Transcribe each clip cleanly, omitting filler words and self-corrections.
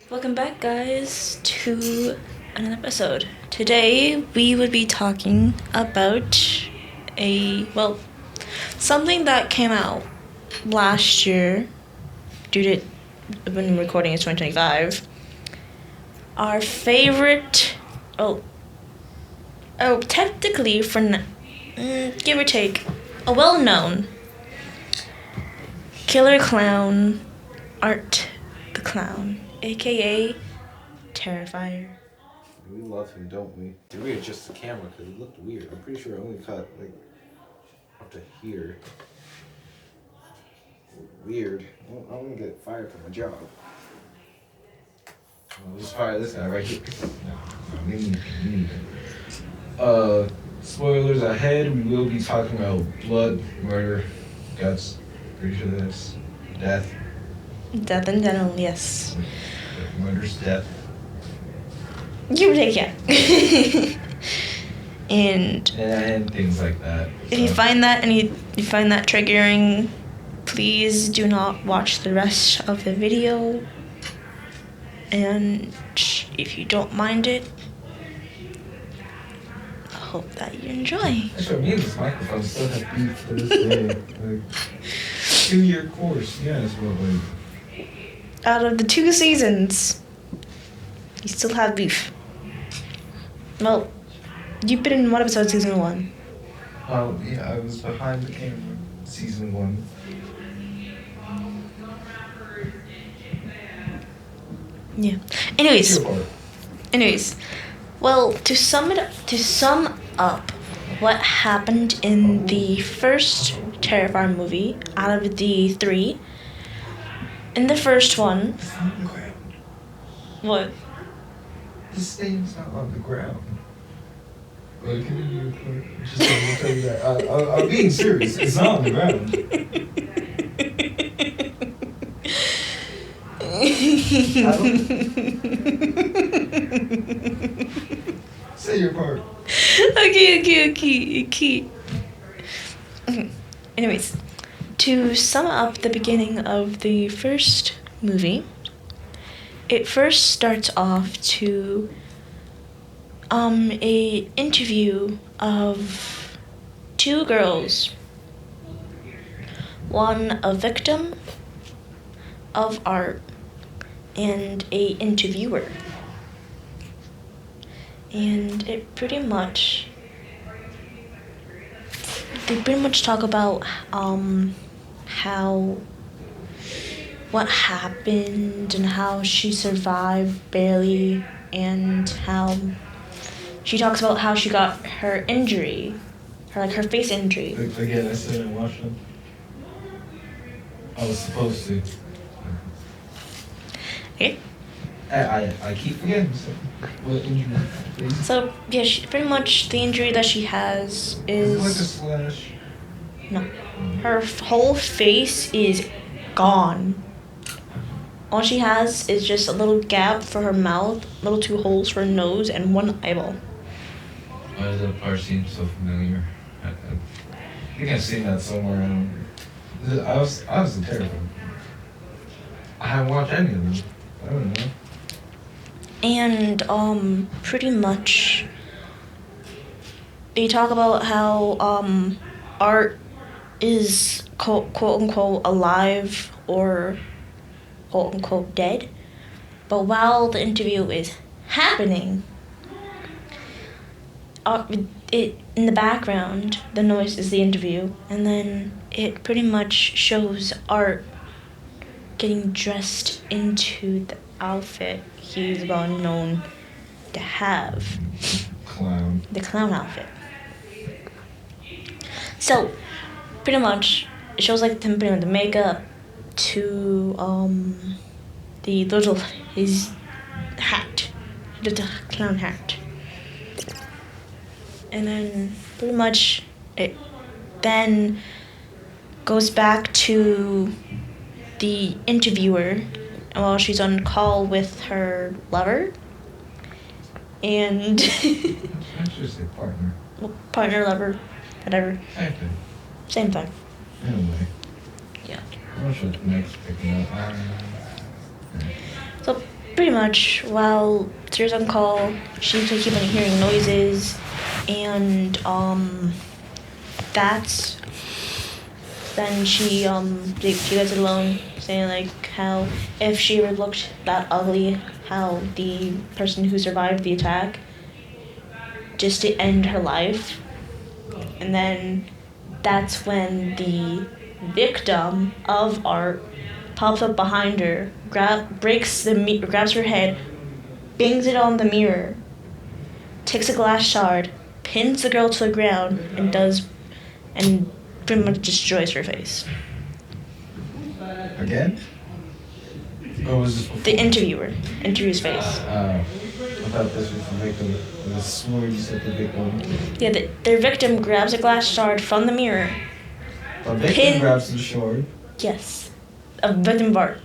Welcome back, guys, to another episode. Today, we would be talking about something that came out last year, due to when recording is 2025. Our favorite, technically, give or take, a well-known killer clown, Art the Clown, aka Terrifier. We love him, don't we? Did we adjust the camera because it looked weird? I'm pretty sure I only cut up to here. Weird. I'm gonna get fired from my job. I'll just fire this guy right here. Spoilers ahead. We will be talking about blood, murder, guts. Pretty sure that's death. Death in general, yes. Murder's death. Give or take, yeah. And things like that. if you find that triggering, please do not watch the rest of the video. And if you don't mind it, I hope that you enjoy. Actually, me and this microphone still have beef to this day. 2-year course, yes, but Out of the 2 seasons, you still have beef. Well, you've been in what episode, season 1? Yeah, I was behind the camera, season 1. Yeah. Anyways, well, to sum up what happened in the first Terrifier movie out of the 3. In the first one, It's not on the ground. what? The stain's not on the ground. Like, can you just let me tell you that? I'm being serious. It's not on the ground. Say your part. Okay. Anyways, to sum up the beginning of the first movie, it first starts off to a interview of 2 girls. One a victim of Art and a interviewer. And they pretty much talk about what happened and how she survived barely, and how she talks about how she got her injury, her face injury. Again, I still didn't watch them. I was supposed to. Okay. I keep forgetting. So, what injury? So yeah, pretty much the injury that she has Is it like a is slash? no. Her whole face is gone. All she has is just a little gap for her mouth, little 2 holes for her nose, and 1 eyeball. Why does that part seem so familiar? I think I've seen that somewhere. I was terrified. I haven't watched any of them. I don't know. And pretty much they talk about how Art is quote unquote alive or quote unquote dead. But while the interview is happening, it in the background, the noise is the interview, and then it pretty much shows Art getting dressed into the outfit he's well known to have. Clown. The clown outfit. So, pretty much, it shows like him putting on the makeup to his hat, the clown hat, and then pretty much it then goes back to the interviewer while she's on call with her lover, and I should say partner. partner, lover, whatever, Same thing. same thing. In a way. Yeah. I'm not sure the next picking up. So Pretty much, while Sarah's on call, she keep on hearing noises, and that's then she gets alone, saying like how if she ever looked that ugly, how the person who survived the attack, just to end her life, and then that's when the victim of Art pops up behind her, grabs her head, bangs it on the mirror, takes a glass shard, pins the girl to the ground, and pretty much destroys her face. Again? Or was this before? The interviews face. I thought this was the victim. I swore you said the victim. Yeah, their victim grabs a glass shard from the mirror. The victim grabs the shard. Yes, a victim of Art.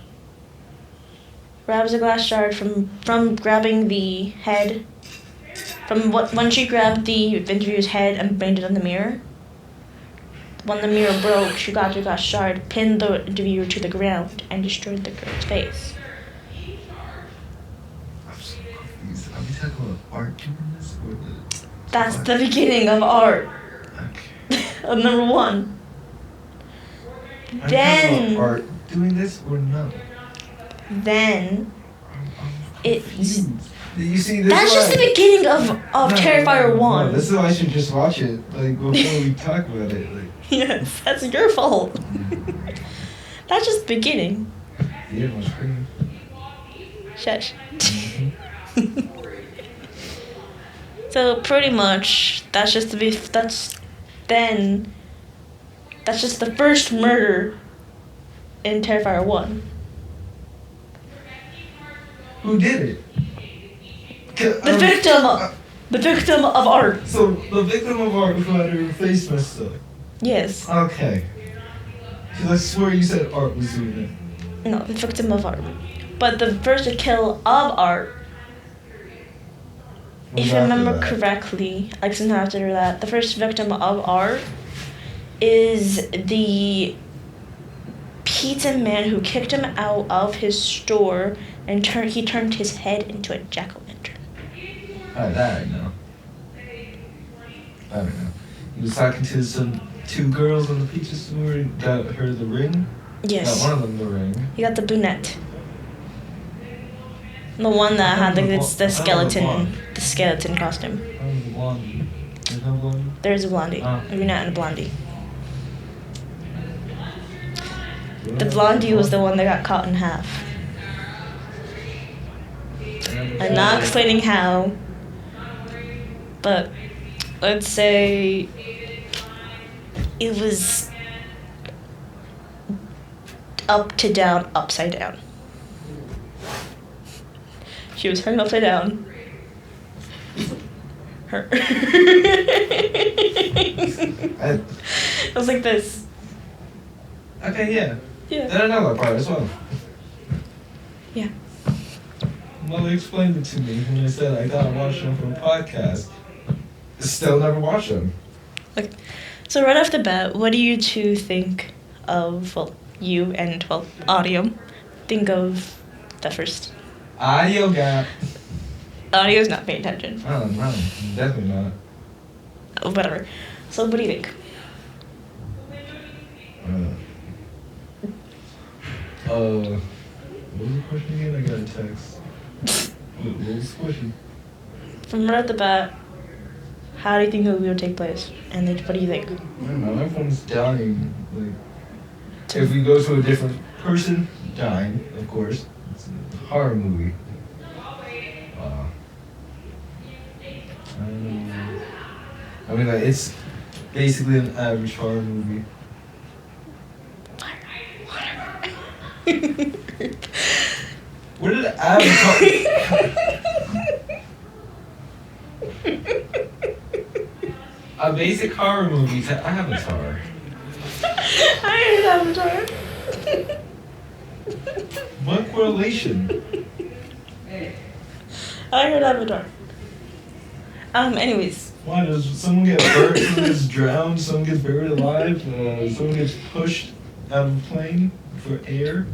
Grabs a glass shard from grabbing the head. When she grabbed the interviewer's head and banged it on the mirror. When the mirror broke, she grabbed a glass shard, pinned the interviewer to the ground, and destroyed the girl's face. I'm so confused. Are we talking about Art doing this? Or That's the beginning of Art. Okay. Of number 1. Are we talking Then, about Art doing this or no? then, You see, this that's is just why- the beginning of No, Terrifier 1. No, this is why I should just watch it, like, before we talk about it. Like, Yes, that's your fault. That's just the beginning. yeah, it was crazy. Shush. So pretty much, that's just the first murder in Terrifier 1. Who did it? The victim of Art. So, the victim of Art who had her face messed up. Yes. Okay. Because I swear you said Art was doing it. No, the victim of Art. But the first kill of Art, if you remember correctly, like sometime after that, the first victim of Art is the pizza man who kicked him out of his store and he turned his head into a jack-o'-lantern. Alright, that I know. I don't know. He was talking to some 2 girls in the pizza store and got her the ring. Yes. Got one of them the ring. He got the brunette. The one that had the skeleton costume. Oh, the blondie. There's no blondie? There's a blondie. Oh. A brunette and a blondie. The blondie was the one that got cut in half. I'm not explaining how, but let's say it was up to down, upside down. She was hung upside down. Her. It was like this. Okay, yeah. Yeah. Then I know that part as well. Yeah. Mother explained it to me when I said I gotta watch them from a podcast. Still never watched them. Okay. So right off the bat, what do you two think of, well, you and, well, Audio, think of the first? Audio gap. Audio's not paying attention. Oh, no, definitely not. Whatever. So what do you think? What was the question again? I got a text. What was the question? From right off the bat, how do you think the movie would take place? And then what do you think? I don't know, everyone's dying. Like, if we go to a different person, dying, of course. It's a horror movie. I don't know. I mean, like, it's basically an average horror movie. Where did Avatar? A basic horror movie to Avatar. I heard Avatar. What correlation? I heard Avatar. Anyways. Why does someone get hurt? Someone gets drowned? Someone gets buried alive? Someone gets pushed out of a plane for air?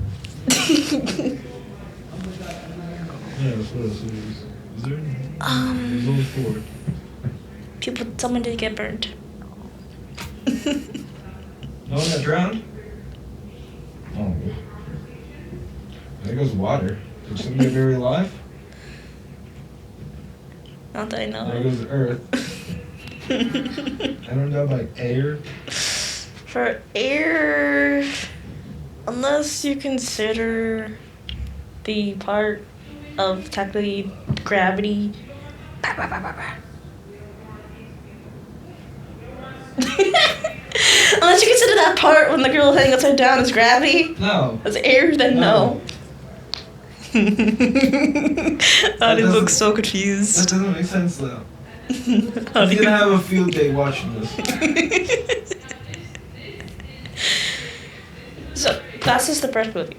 Yeah, that's what else it is. Is there any? There's Um, only 4. someone did get burned. No one got drowned? Oh. There goes water. Did someone get buried alive? Not that I know. There goes Earth. I don't know about air. For air, unless you consider the part of technically gravity. Unless you consider that part when the girl hanging upside down is gravity. No. As air, then no. Adi looks so That confused. doesn't make sense though. I'm Adi. gonna have a field day watching this. So that's just the first movie.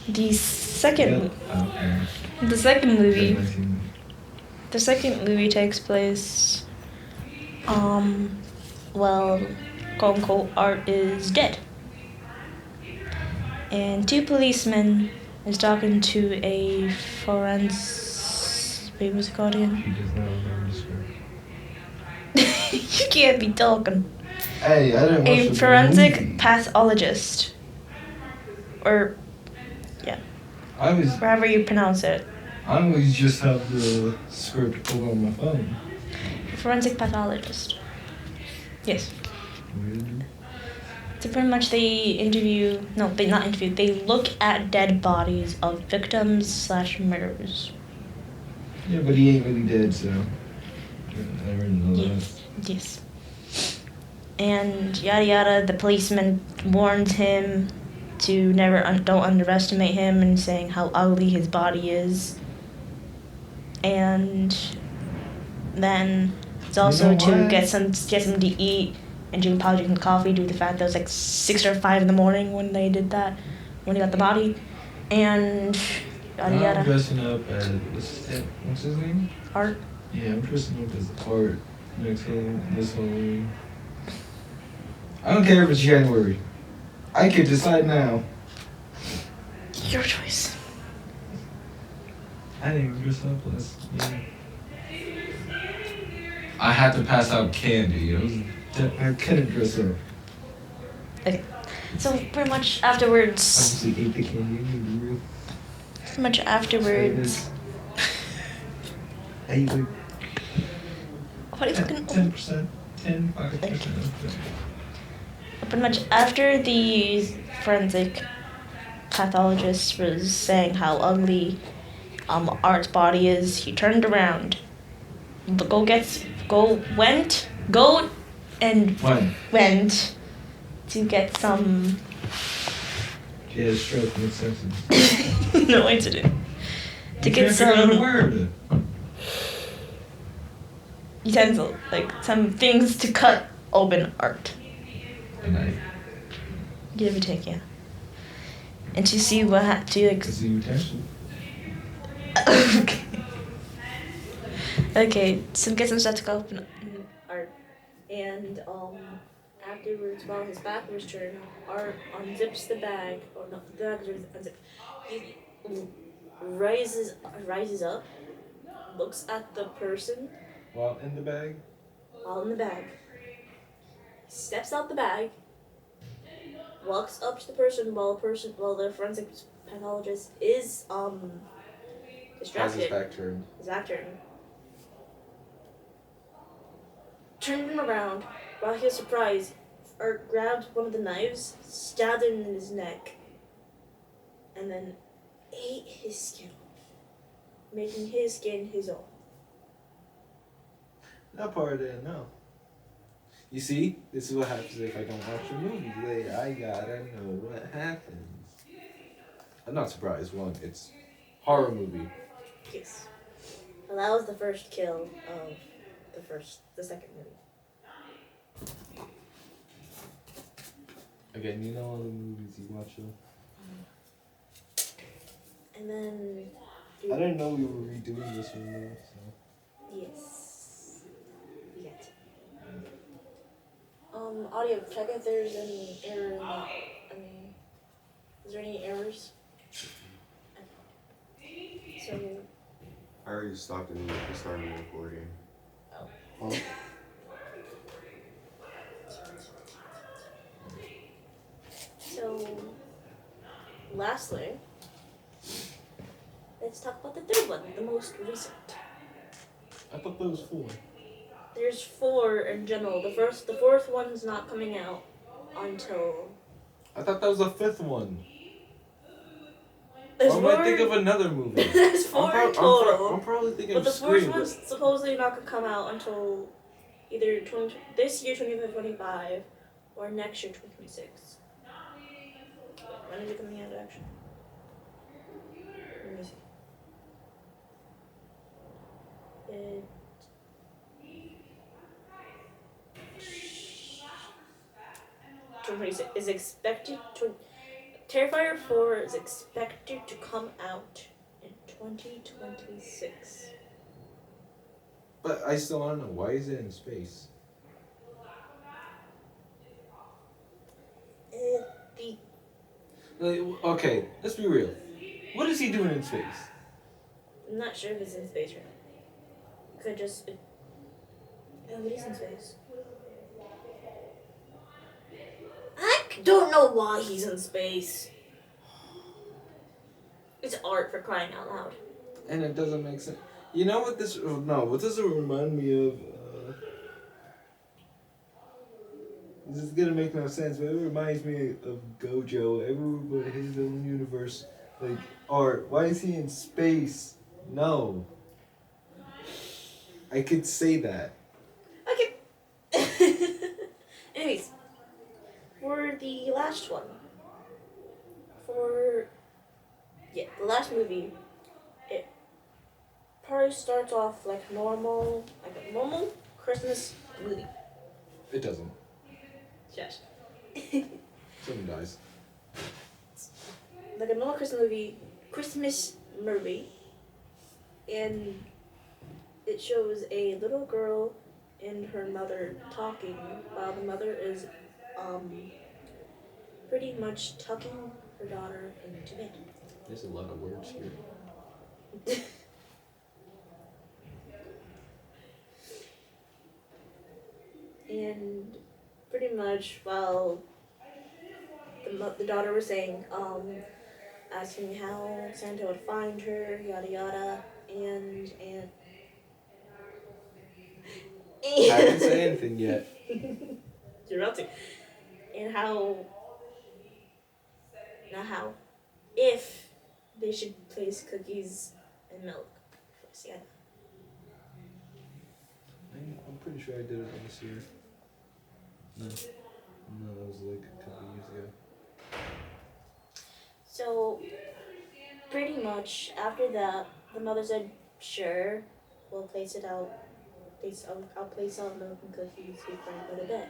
The second, Okay. the second movie. 17. The second movie takes place, well, quote unquote, Art is dead. And 2 policemen is talking to a wait, what's it called again? He does not remember the script. You can't be talking. Hey, I didn't watch A the forensic movie. pathologist. Or, yeah, I was. however you pronounce it. I always just have the script pulled on my phone. Forensic pathologist. Yes. Really? So pretty much they look at dead bodies of victims/murderers. Yeah, but he ain't really dead, so. I already know Yes. Yes. And yada yada, the policeman warns him to don't underestimate him, and saying how ugly his body is. And then it's also to get something to eat and drink probably some coffee due to the fact that it was like 6 or 5 in the morning when they did that, when they got the body. And yada I'm yada. dressing up as. What's his name? Art. Yeah, I'm dressing up as Art next this Halloween. I don't care if it's January. I could decide now. Your choice. I didn't even dress up last year. I had to pass out candy. I couldn't dress up. Okay. So pretty much afterwards. Obviously ate the candy. Real. Pretty much afterwards. I ate like What are you fucking? 10%. 5%. Pretty much after the forensic pathologist was saying how ugly Art's body is, he turned around. Went to get some. Yeah, stroke makes sense. No, I didn't. To You get can't figure out a some word. utensil, like some things to cut open Art. A knife. Give or take, yeah. And to see what to like. It's a utensil. Okay. Okay, so get some stuff to go open Art. And afterwards, while his back was turned, Art unzips the bag, or no, the bag is unzipped. He rises up, looks at the person While in the bag? while in the bag, steps out the bag, walks up to the person while the forensic pathologist is distracted. Has his back turned. His back turned. Turned him around while he was surprised. Art grabbed one of the knives, stabbed him in his neck, and then ate his skin, making his skin his own. That part I didn't know. You see, this is what happens if I don't watch a movie later. I gotta know what happens. I'm not surprised. One, it's horror movie. Yes. Well, that was the first kill of the second movie. Again, you know all the movies you watch though. And then. I didn't know we were redoing this one though, so. Yes. We got it. Audio, check if there's any error in that. Is there any errors? So, I already stopped and started recording. Oh. So, lastly, let's talk about the third one, the most recent. I thought there was 4. There's 4 in general. The fourth one's not coming out until. I thought that was the 5th one. There's Or am I thinking of another movie? There's 4 in total. I'm probably thinking But of the fourth Scream. one's supposedly not gonna come out until either this year, 2025, or next year, 2026. When is it coming out, actually? Let me see. It 2026 is expected to. Terrifier 4 is expected to come out in 2026. But I still want to know, why is it in space? The Like, okay, let's be real. What is he doing in space? I'm not sure if it's in space right now. Could just. Oh, it is in space. I don't know why he's in space. It's art, for crying out loud. And it doesn't make sense. You know what this? No, what does it remind me of? This is gonna make no sense, but it reminds me of Gojo. Everybody his own universe. Like, art. Why is he in space? No. I could say that. Okay. Anyways, for the last one, the last movie, it probably starts off like a normal Christmas movie. It doesn't. Yes. Someone dies. Like a normal Christmas movie, and it shows a little girl and her mother talking while the mother is pretty much tucking her daughter into bed. There's a lot of words here. And pretty much while the daughter was saying, asking how Santa would find her, yada yada, and I haven't said anything yet. you're about to. And how if they should place cookies and milk for Santa. I'm pretty sure I did it last year. No, that was like a couple years ago. So pretty much after that, the mother said, "Sure, we'll place it out. I'll place out milk and cookies before I go to bed."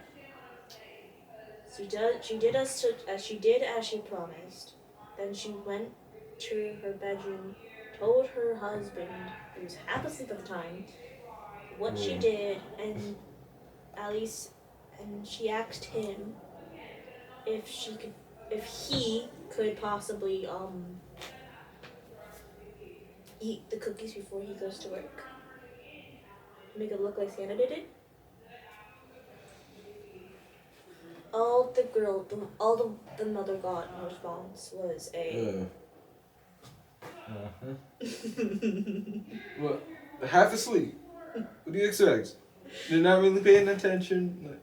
She did as she promised. Then she went to her bedroom, told her husband, who was half asleep at the time, what she did, and she asked him if he could possibly eat the cookies before he goes to work. Make it look like Santa did it. All the mother got in response was a. Well, half asleep. What do you expect? They're not really paying attention.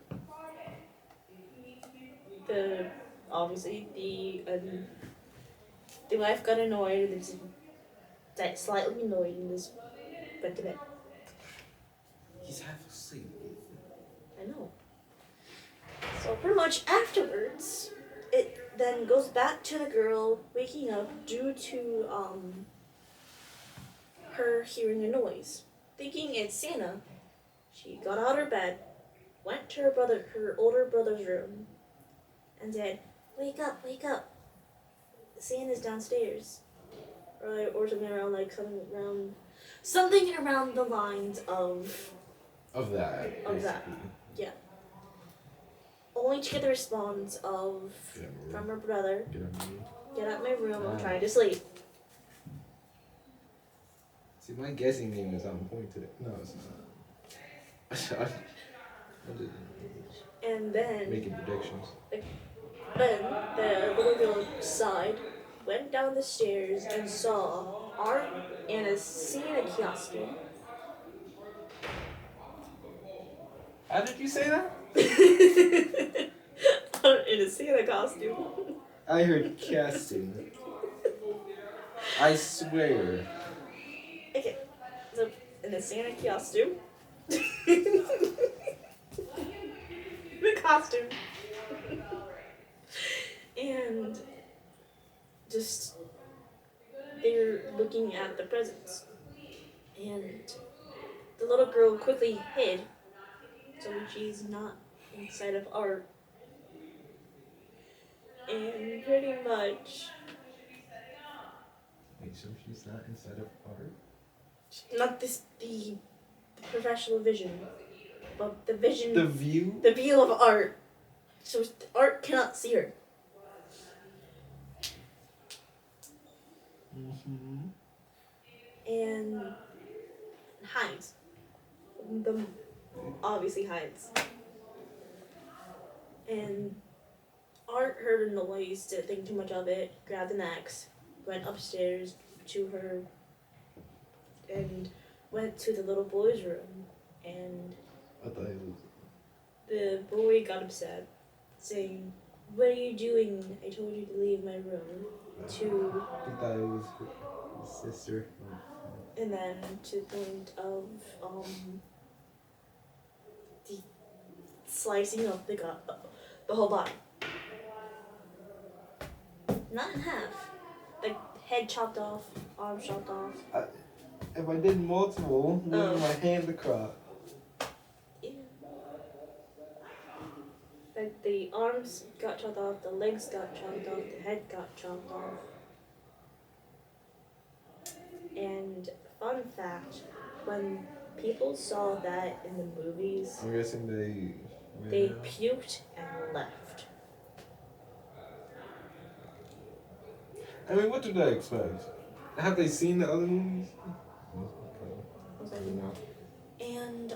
Obviously the wife got annoyed and slightly annoyed and just went to bed. He's half asleep. I know. So pretty much afterwards, it then goes back to the girl waking up due to her hearing a noise. Thinking it's Santa, she got out of her bed, went to her older brother's room, and said, "Wake up, wake up! Santa's downstairs," or something around something around the lines of that. yeah. Only to get the response from her brother, Get out of my room. "Get out of my room, I'm trying to sleep." See, my guessing game is on point today. No, it's not. I'm just And then making predictions. Then the little girl sighed, went down the stairs, and saw Art in a Santa costume. How did you say that? Art in a Santa costume. I heard casting. I swear. Okay, so in a Santa costume. The costume. And just they're looking at the presents. And the little girl quickly hid so she's not inside of Art. And pretty much, Wait, so she's not inside of Art? not the professional vision, but the vision, The view? the view of Art. So Art cannot see her. Mm-hmm. And hides. The obviously hides. And Art heard a noise, didn't think too much of it, grabbed an axe, went upstairs to her, and went to the little boy's room. And I thought it was. the boy got upset, saying, "What are you doing? I told you to leave my room." To I thought it was his sister. and then to the point of the slicing of the whole body, not in half, like head chopped off, arm chopped off. If I did multiple, Oh. moving my hand across. Yeah. Like the arms got chopped off, the legs got chopped off, the head got chopped off. And fun fact, when people saw that in the movies, I'm guessing they. they puked and left. I mean, what did I expect? Have they seen the other movies? Was that And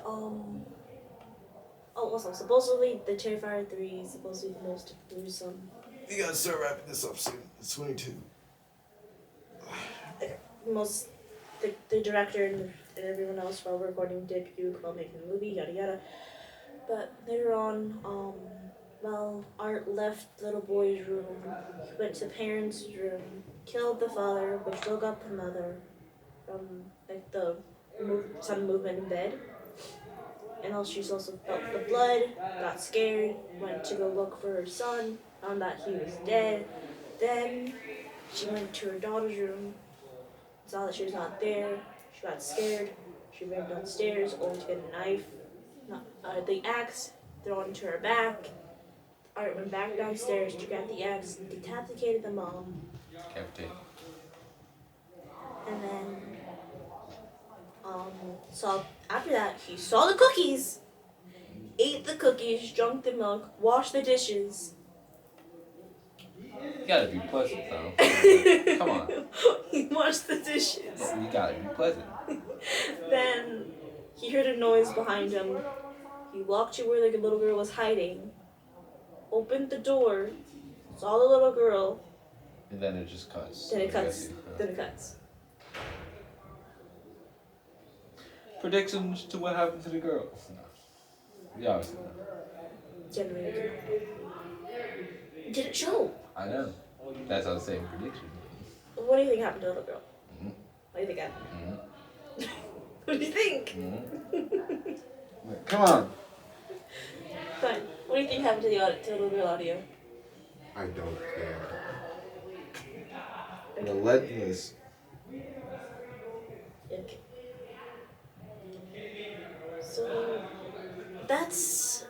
also supposedly the Terrifier 3 is supposed to be the most gruesome. You gotta start wrapping this up soon. It's 22. Most the director and everyone else while recording did puke while making the movie, yada yada. But later on, well, Art left the little boy's room, went to the parents' room, killed the father, which woke up the mother from like the sudden movement in bed. And also she's also felt the blood, got scared, went to go look for her son, found that he was dead. Then she went to her daughter's room, saw that she was not there, she got scared, she ran downstairs only to get a knife, the axe thrown into her back. Art went back downstairs to grab the axe, decapitated the mom, Decapitate. and then saw after that he saw the cookies, ate the cookies, drank the milk, washed the dishes. You gotta be pleasant though. Come on. He washed the dishes. You gotta be pleasant. Then he heard a noise behind him. He walked to where the little girl was hiding, opened the door, saw the little girl, And then it just cuts. then it I'm cuts. guessing. Then it cuts. Predictions to what happened to the girl. No. Yeah, obviously no. Generated. It didn't show. I know. That's how the same prediction. What do you think happened to the little girl? Mhm. What do you think happened? Mhm. What do you think? Mhm. Come on. Fine. What do you think happened to the little girl audio? I don't care. Relentless. Okay. So that's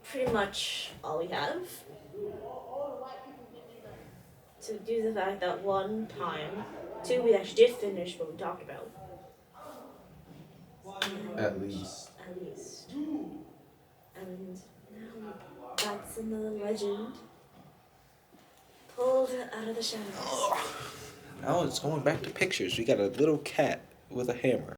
pretty much all we have. So due to the fact that one time, two we actually did finish what we talked about. At least. At least. And now that's another legend pulled out of the shadows. Now it's going back to pictures. We got a little cat with a hammer.